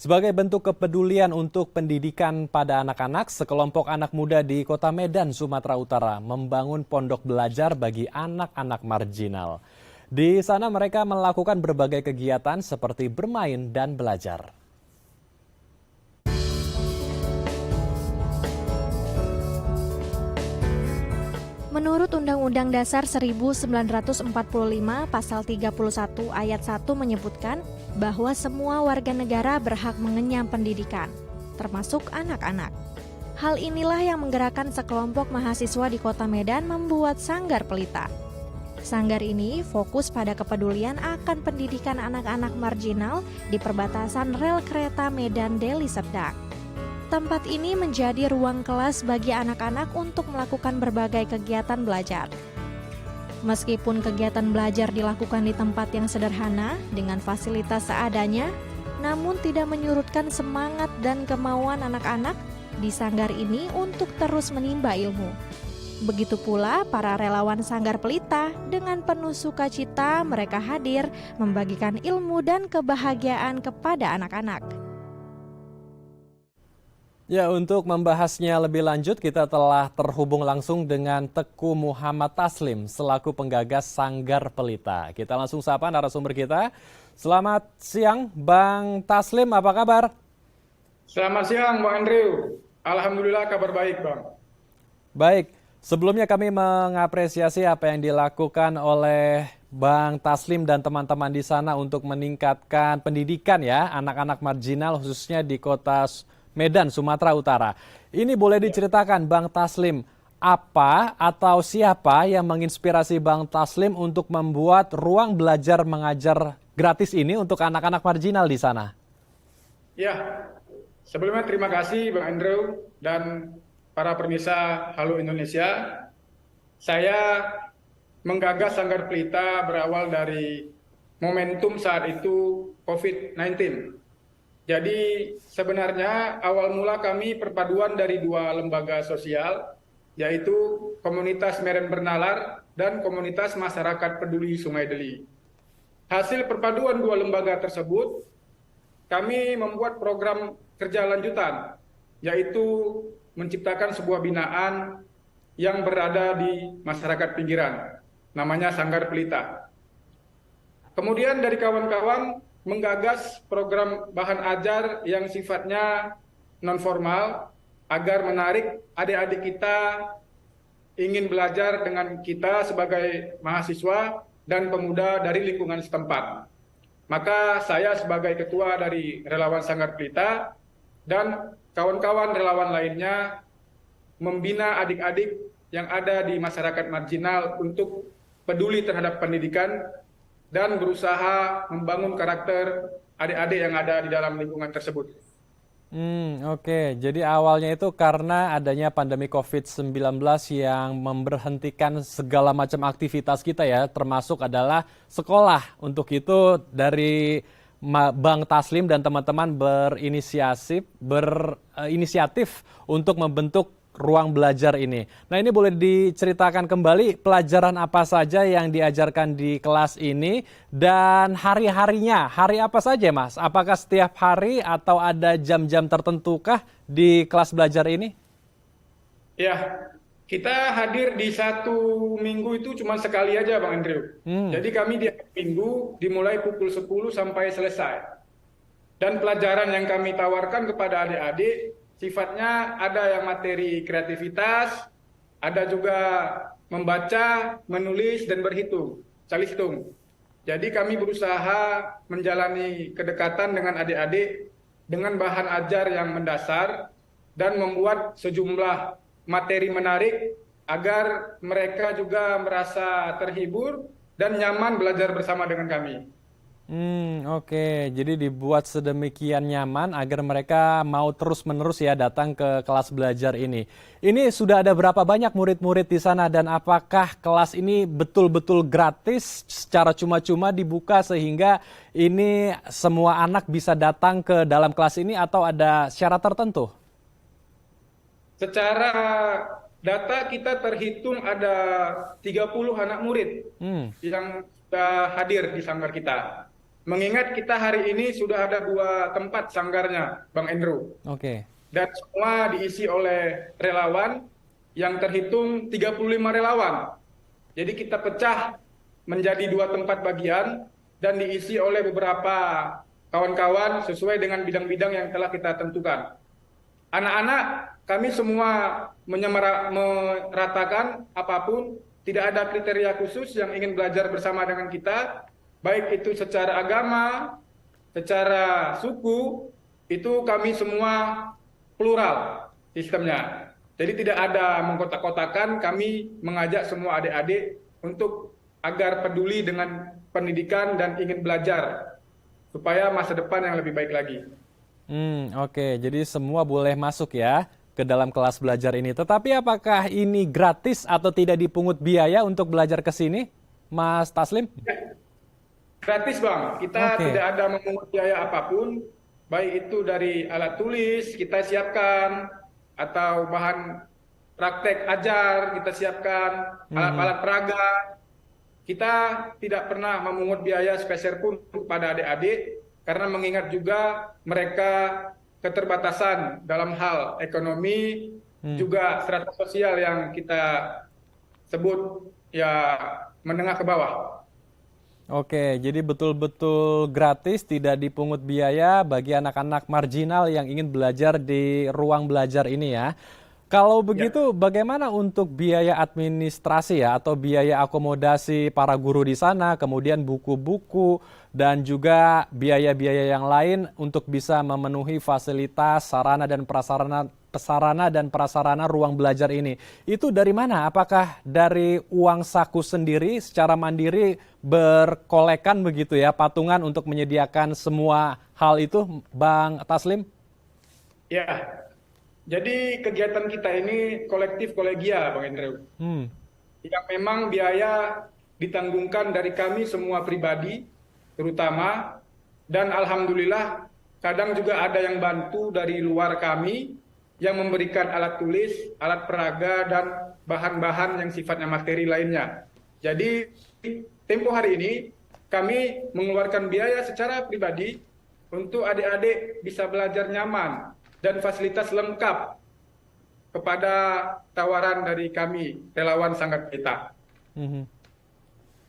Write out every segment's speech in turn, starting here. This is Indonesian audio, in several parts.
Sebagai bentuk kepedulian untuk pendidikan pada anak-anak, sekelompok anak muda di Kota Medan, Sumatera Utara membangun pondok belajar bagi anak-anak marginal. Di sana mereka melakukan berbagai kegiatan seperti bermain dan belajar. Menurut Undang-Undang Dasar 1945 Pasal 31 Ayat 1 menyebutkan bahwa semua warga negara berhak mengenyam pendidikan, termasuk anak-anak. Hal inilah yang menggerakkan sekelompok mahasiswa di Kota Medan membuat Sanggar Pelita. Sanggar ini fokus pada kepedulian akan pendidikan anak-anak marginal di perbatasan rel kereta Medan Deli Serdang. Tempat ini menjadi ruang kelas bagi anak-anak untuk melakukan berbagai kegiatan belajar. Meskipun kegiatan belajar dilakukan di tempat yang sederhana dengan fasilitas seadanya, namun tidak menyurutkan semangat dan kemauan anak-anak di sanggar ini untuk terus menimba ilmu. Begitu pula para relawan Sanggar Pelita dengan penuh sukacita mereka hadir membagikan ilmu dan kebahagiaan kepada anak-anak. Ya, untuk membahasnya lebih lanjut kita telah terhubung langsung dengan Teku Muhammad Taslim selaku penggagas Sanggar Pelita. Kita langsung sapa narasumber kita. Selamat siang Bang Taslim, apa kabar? Selamat siang Bang Andrew. Alhamdulillah kabar baik Bang. Baik, sebelumnya kami mengapresiasi apa yang dilakukan oleh Bang Taslim dan teman-teman di sana untuk meningkatkan pendidikan ya anak-anak marginal khususnya di Kota Medan, Sumatera Utara. Ini boleh diceritakan Bang Taslim, apa atau siapa yang menginspirasi Bang Taslim untuk membuat ruang belajar mengajar gratis ini untuk anak-anak marginal di sana? Ya, sebelumnya terima kasih Bang Andrew dan para pemirsa Halo Indonesia. Saya menggagas Sanggar Pelita berawal dari momentum saat itu COVID-19. Jadi sebenarnya awal mula kami perpaduan dari dua lembaga sosial, yaitu Komunitas Meren Bernalar dan Komunitas Masyarakat Peduli Sungai Deli. Hasil perpaduan dua lembaga tersebut, kami membuat program kerja lanjutan, yaitu menciptakan sebuah binaan yang berada di masyarakat pinggiran, namanya Sanggar Pelita. Kemudian dari kawan-kawan menggagas program bahan ajar yang sifatnya non-formal agar menarik adik-adik kita ingin belajar dengan kita sebagai mahasiswa dan pemuda dari lingkungan setempat. Maka saya sebagai ketua dari Relawan Sanggar Pelita dan kawan-kawan relawan lainnya membina adik-adik yang ada di masyarakat marginal untuk peduli terhadap pendidikan dan berusaha membangun karakter adik-adik yang ada di dalam lingkungan tersebut. Oke. Jadi awalnya itu karena adanya pandemi COVID-19 yang memberhentikan segala macam aktivitas kita ya, termasuk adalah sekolah. Untuk itu dari Bang Taslim dan teman-teman berinisiatif untuk membentuk ruang belajar ini. Nah, ini boleh diceritakan kembali pelajaran apa saja yang diajarkan di kelas ini dan hari-harinya. Hari apa saja, Mas? Apakah setiap hari atau ada jam-jam tertentukah di kelas belajar ini? Ya, kita hadir di satu minggu itu cuma sekali aja Bang Andrew. Jadi kami di minggu dimulai pukul 10 sampai selesai. Dan pelajaran yang kami tawarkan kepada adik-adik sifatnya ada yang materi kreativitas, ada juga membaca, menulis, dan berhitung, saling hitung. Jadi kami berusaha menjalani kedekatan dengan adik-adik dengan bahan ajar yang mendasar dan membuat sejumlah materi menarik agar mereka juga merasa terhibur dan nyaman belajar bersama dengan kami. Oke. Jadi dibuat sedemikian nyaman agar mereka mau terus-menerus ya datang ke kelas belajar ini. Ini sudah ada berapa banyak murid-murid di sana dan apakah kelas ini betul-betul gratis secara cuma-cuma dibuka sehingga ini semua anak bisa datang ke dalam kelas ini atau ada syarat tertentu? Secara data kita terhitung ada 30 anak murid yang sudah hadir di sanggar kita. mengingat kita hari ini sudah ada 2 tempat sanggarnya, Bang Andrew. Oke. Dan semua diisi oleh relawan yang terhitung 35 relawan. Jadi kita pecah menjadi 2 tempat bagian dan diisi oleh beberapa kawan-kawan sesuai dengan bidang-bidang yang telah kita tentukan. Anak-anak kami semua meratakan apapun, tidak ada kriteria khusus yang ingin belajar bersama dengan kita, baik itu secara agama, secara suku, itu kami semua plural sistemnya. Jadi tidak ada mengkotak-kotakan, kami mengajak semua adik-adik untuk agar peduli dengan pendidikan dan ingin belajar supaya masa depan yang lebih baik lagi. Oke, jadi semua boleh masuk ya ke dalam kelas belajar ini. Tetapi apakah ini gratis atau tidak dipungut biaya untuk belajar ke sini, Mas Taslim? Gratis, Bang. Kita tidak ada memungut biaya apapun, baik itu dari alat tulis kita siapkan, atau bahan praktek ajar kita siapkan, alat-alat peraga. Kita tidak pernah memungut biaya sepeser pun kepada adik-adik, karena mengingat juga mereka keterbatasan dalam hal ekonomi, juga strata sosial yang kita sebut ya menengah ke bawah. Oke, jadi betul-betul gratis, tidak dipungut biaya bagi anak-anak marginal yang ingin belajar di ruang belajar ini ya. Kalau begitu, bagaimana untuk biaya administrasi ya, atau biaya akomodasi para guru di sana, kemudian buku-buku, dan juga biaya-biaya yang lain untuk bisa memenuhi fasilitas, sarana dan prasarana ruang belajar ini. Itu dari mana? Apakah dari uang saku sendiri secara mandiri berkolekan begitu ya, patungan untuk menyediakan semua hal itu, Bang Taslim? Ya. Jadi kegiatan kita ini kolektif kolegial, Bang Andrew. Yang memang biaya ditanggungkan dari kami semua pribadi, terutama, dan alhamdulillah kadang juga ada yang bantu dari luar kami yang memberikan alat tulis, alat peraga, dan bahan-bahan yang sifatnya materi lainnya. Jadi tempo hari ini kami mengeluarkan biaya secara pribadi untuk adik-adik bisa belajar nyaman dan fasilitas lengkap kepada tawaran dari kami, relawan Sanggar Pelita.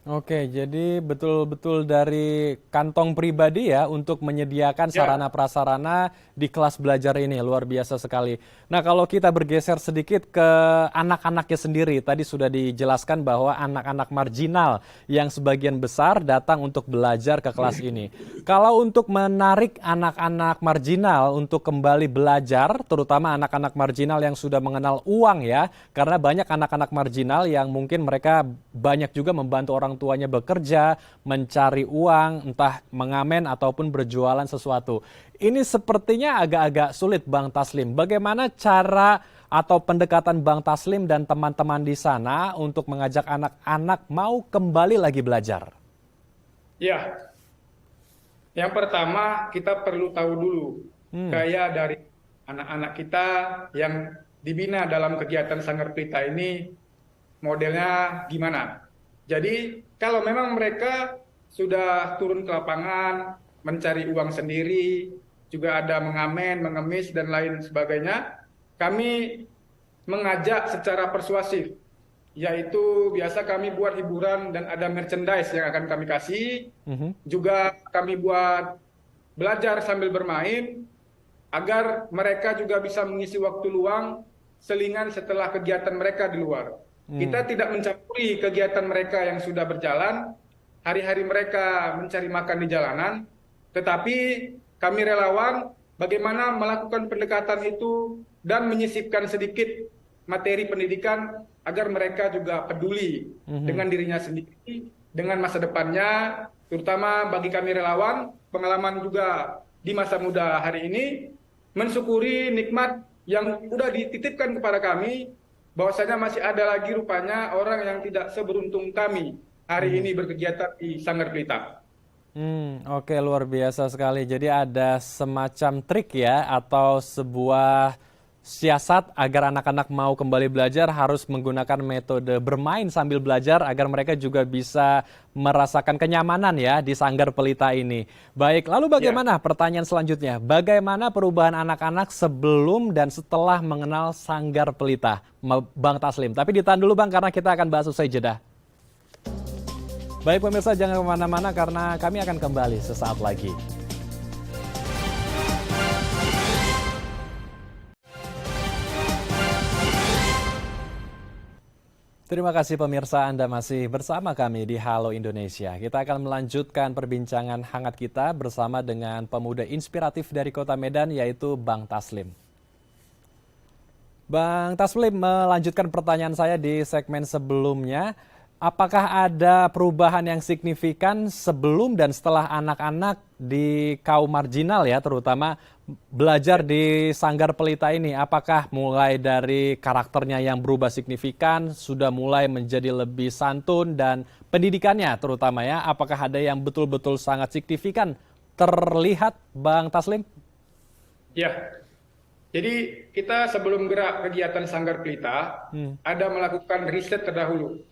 Oke, jadi betul-betul dari kantong pribadi ya untuk menyediakan sarana prasarana di kelas belajar ini, luar biasa sekali. Nah, kalau kita bergeser sedikit ke anak-anaknya sendiri, tadi sudah dijelaskan bahwa anak-anak marginal yang sebagian besar datang untuk belajar ke kelas ini. Kalau untuk menarik anak-anak marginal untuk kembali belajar, terutama anak-anak marginal yang sudah mengenal uang ya, karena banyak anak-anak marginal yang mungkin mereka banyak juga membantu orang tuanya bekerja, mencari uang, entah mengamen ataupun berjualan sesuatu. Ini sepertinya agak-agak sulit, Bang Taslim. Bagaimana cara atau pendekatan Bang Taslim dan teman-teman di sana untuk mengajak anak-anak mau kembali lagi belajar? Ya, yang pertama kita perlu tahu dulu gaya dari anak-anak kita yang dibina dalam kegiatan Sanggar Pelita ini modelnya gimana. Jadi kalau memang mereka sudah turun ke lapangan, mencari uang sendiri, juga ada mengamen, mengemis, dan lain sebagainya, kami mengajak secara persuasif, yaitu biasa kami buat hiburan dan ada merchandise yang akan kami kasih, juga kami buat belajar sambil bermain, agar mereka juga bisa mengisi waktu luang selingan setelah kegiatan mereka di luar. Kita tidak mencampuri kegiatan mereka yang sudah berjalan, hari-hari mereka mencari makan di jalanan, tetapi kami relawan bagaimana melakukan pendekatan itu dan menyisipkan sedikit materi pendidikan agar mereka juga peduli dengan dirinya sendiri, dengan masa depannya, terutama bagi kami relawan, pengalaman juga di masa muda hari ini, mensyukuri nikmat yang sudah dititipkan kepada kami, bahwasanya masih ada lagi rupanya orang yang tidak seberuntung kami hari ini berkegiatan di Sanggar Pelita. Oke, luar biasa sekali. Jadi ada semacam trik ya atau sebuah siasat agar anak-anak mau kembali belajar harus menggunakan metode bermain sambil belajar agar mereka juga bisa merasakan kenyamanan ya di Sanggar Pelita ini. Baik, lalu bagaimana pertanyaan selanjutnya? Bagaimana perubahan anak-anak sebelum dan setelah mengenal Sanggar Pelita? Bang Taslim, tapi ditahan dulu Bang karena kita akan bahas usai jeda. Baik pemirsa, jangan kemana-mana karena kami akan kembali sesaat lagi. Terima kasih pemirsa, Anda masih bersama kami di Halo Indonesia. Kita akan melanjutkan perbincangan hangat kita bersama dengan pemuda inspiratif dari Kota Medan yaitu Bang Taslim. Bang Taslim, melanjutkan pertanyaan saya di segmen sebelumnya. Apakah ada perubahan yang signifikan sebelum dan setelah anak-anak di kaum marginal ya, terutama belajar di Sanggar Pelita ini? Apakah mulai dari karakternya yang berubah signifikan, sudah mulai menjadi lebih santun dan pendidikannya terutama ya? Apakah ada yang betul-betul sangat signifikan terlihat, Bang Taslim? Ya, jadi kita sebelum gerak kegiatan Sanggar Pelita, ada melakukan riset terdahulu.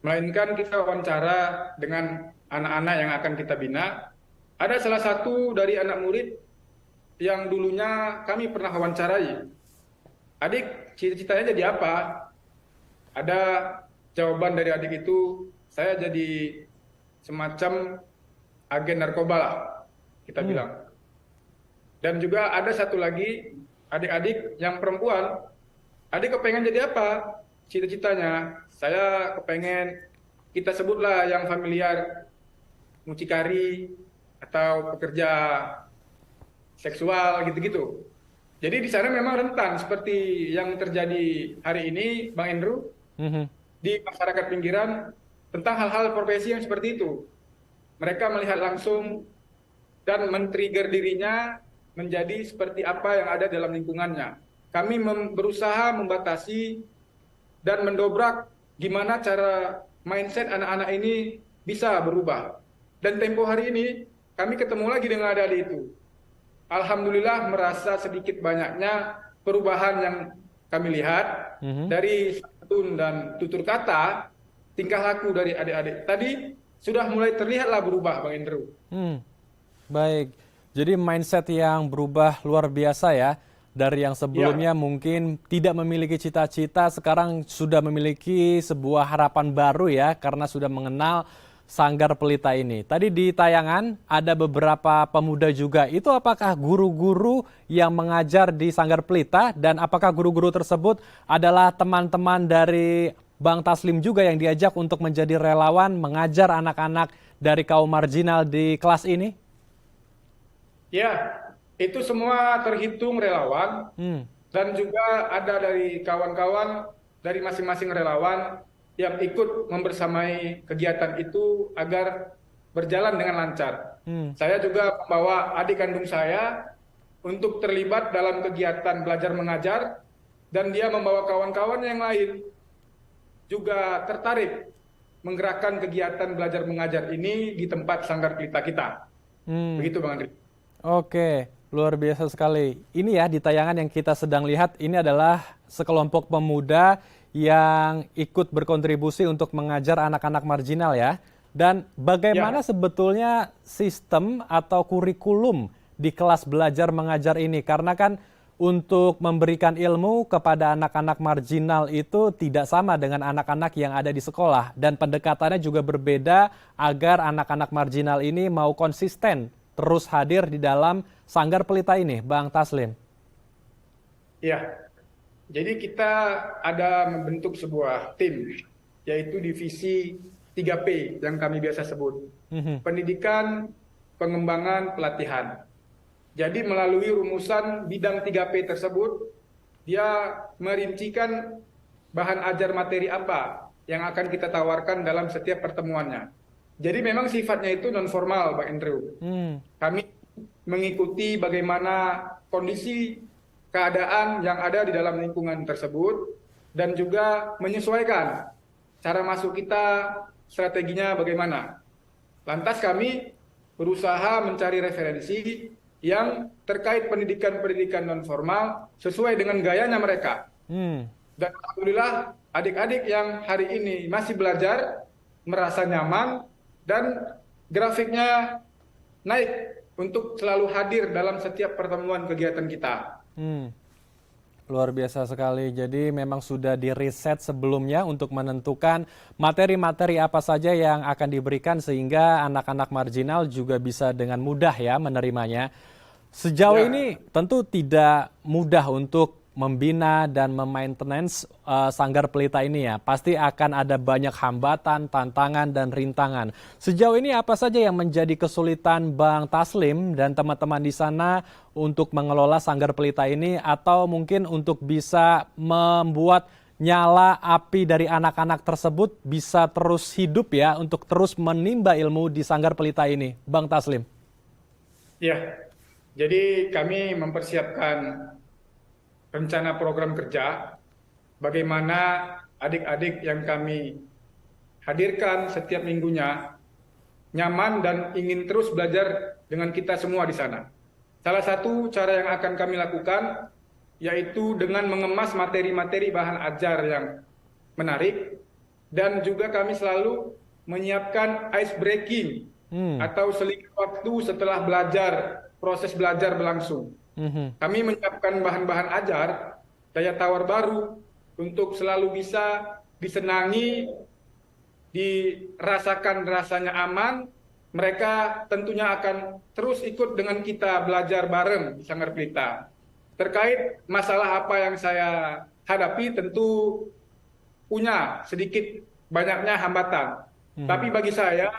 Melainkan kita wawancara dengan anak-anak yang akan kita bina. Ada salah satu dari anak murid yang dulunya kami pernah wawancarai. Adik, cita-citanya jadi apa? Ada jawaban dari adik itu, saya jadi semacam agen narkoba lah, kita bilang. Dan juga ada satu lagi, adik-adik yang perempuan, adik kepengen jadi apa? Cita-citanya, saya kepengen, kita sebutlah yang familiar, mucikari atau pekerja seksual gitu-gitu. Jadi di sana memang rentan seperti yang terjadi hari ini, Bang Andrew, di masyarakat pinggiran tentang hal-hal profesi yang seperti itu. Mereka melihat langsung dan men-trigger dirinya menjadi seperti apa yang ada dalam lingkungannya. Kami berusaha membatasi dan mendobrak gimana cara mindset anak-anak ini bisa berubah. Dan tempo hari ini kami ketemu lagi dengan adik-adik itu. Alhamdulillah merasa sedikit banyaknya perubahan yang kami lihat dari santun dan tutur kata, tingkah laku dari adik-adik. Tadi sudah mulai terlihatlah berubah, Bang Andrew. Baik, jadi mindset yang berubah luar biasa ya. Dari yang sebelumnya mungkin tidak memiliki cita-cita, sekarang sudah memiliki sebuah harapan baru ya, karena sudah mengenal Sanggar Pelita ini. Tadi di tayangan ada beberapa pemuda juga. Itu apakah guru-guru yang mengajar di Sanggar Pelita dan apakah guru-guru tersebut adalah teman-teman dari Bang Taslim juga yang diajak untuk menjadi relawan mengajar anak-anak dari kaum marginal di kelas ini? Ya, itu semua terhitung relawan dan juga ada dari kawan-kawan dari masing-masing relawan yang ikut membersamai kegiatan itu agar berjalan dengan lancar. Saya juga membawa adik kandung saya untuk terlibat dalam kegiatan belajar mengajar dan dia membawa kawan-kawan yang lain juga tertarik menggerakkan kegiatan belajar mengajar ini di tempat Sanggar Pelita kita. Begitu Bang Andri. Oke, luar biasa sekali. Ini ya di tayangan yang kita sedang lihat, ini adalah sekelompok pemuda yang ikut berkontribusi untuk mengajar anak-anak marginal ya. Dan bagaimana sebetulnya sistem atau kurikulum di kelas belajar mengajar ini? Karena kan untuk memberikan ilmu kepada anak-anak marginal itu tidak sama dengan anak-anak yang ada di sekolah. Dan pendekatannya juga berbeda agar anak-anak marginal ini mau konsisten terus hadir di dalam Sanggar Pelita ini, Bang Taslim. Iya, jadi kita ada membentuk sebuah tim, yaitu divisi 3P yang kami biasa sebut. Pendidikan, pengembangan, pelatihan. Jadi melalui rumusan bidang 3P tersebut, dia merincikan bahan ajar materi apa yang akan kita tawarkan dalam setiap pertemuannya. Jadi memang sifatnya itu non formal, Bang Andrew. Kami mengikuti bagaimana kondisi keadaan yang ada di dalam lingkungan tersebut dan juga menyesuaikan cara masuk kita, strateginya bagaimana. Lantas kami berusaha mencari referensi yang terkait pendidikan-pendidikan non formal sesuai dengan gayanya mereka. Dan alhamdulillah adik-adik yang hari ini masih belajar merasa nyaman dan grafiknya naik untuk selalu hadir dalam setiap pertemuan kegiatan kita. Luar biasa sekali. Jadi memang sudah diriset sebelumnya untuk menentukan materi-materi apa saja yang akan diberikan sehingga anak-anak marginal juga bisa dengan mudah ya menerimanya. Sejauh ini tentu tidak mudah untuk membina dan memaintenance Sanggar Pelita ini ya. Pasti akan ada banyak hambatan, tantangan, dan rintangan. Sejauh ini apa saja yang menjadi kesulitan Bang Taslim dan teman-teman di sana untuk mengelola Sanggar Pelita ini atau mungkin untuk bisa membuat nyala api dari anak-anak tersebut bisa terus hidup ya untuk terus menimba ilmu di Sanggar Pelita ini, Bang Taslim? Ya, jadi kami mempersiapkan rencana program kerja, bagaimana adik-adik yang kami hadirkan setiap minggunya nyaman dan ingin terus belajar dengan kita semua di sana. Salah satu cara yang akan kami lakukan yaitu dengan mengemas materi-materi bahan ajar yang menarik, dan juga kami selalu menyiapkan ice breaking atau seling waktu setelah belajar, proses belajar berlangsung. Kami menyiapkan bahan-bahan ajar, daya tawar baru untuk selalu bisa disenangi, dirasakan rasanya aman. Mereka tentunya akan terus ikut dengan kita belajar bareng di Sanggar Pelita. Terkait masalah apa yang saya hadapi tentu punya sedikit banyaknya hambatan. Tapi bagi saya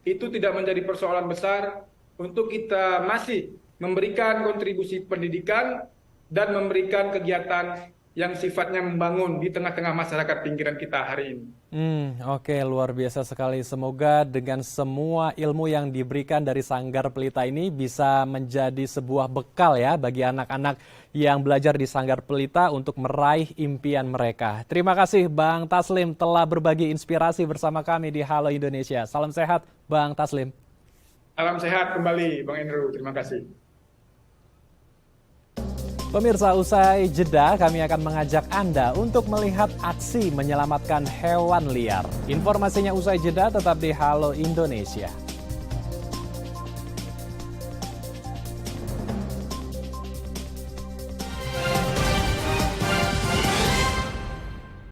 itu tidak menjadi persoalan besar untuk kita masih memberikan kontribusi pendidikan dan memberikan kegiatan yang sifatnya membangun di tengah-tengah masyarakat pinggiran kita hari ini. Oke, luar biasa sekali. Semoga dengan semua ilmu yang diberikan dari Sanggar Pelita ini bisa menjadi sebuah bekal ya bagi anak-anak yang belajar di Sanggar Pelita untuk meraih impian mereka. Terima kasih Bang Taslim telah berbagi inspirasi bersama kami di Halo Indonesia. Salam sehat Bang Taslim. Salam sehat kembali Bang Andrew, terima kasih. Pemirsa, usai jeda kami akan mengajak Anda untuk melihat aksi menyelamatkan hewan liar. Informasinya usai jeda tetap di Halo Indonesia.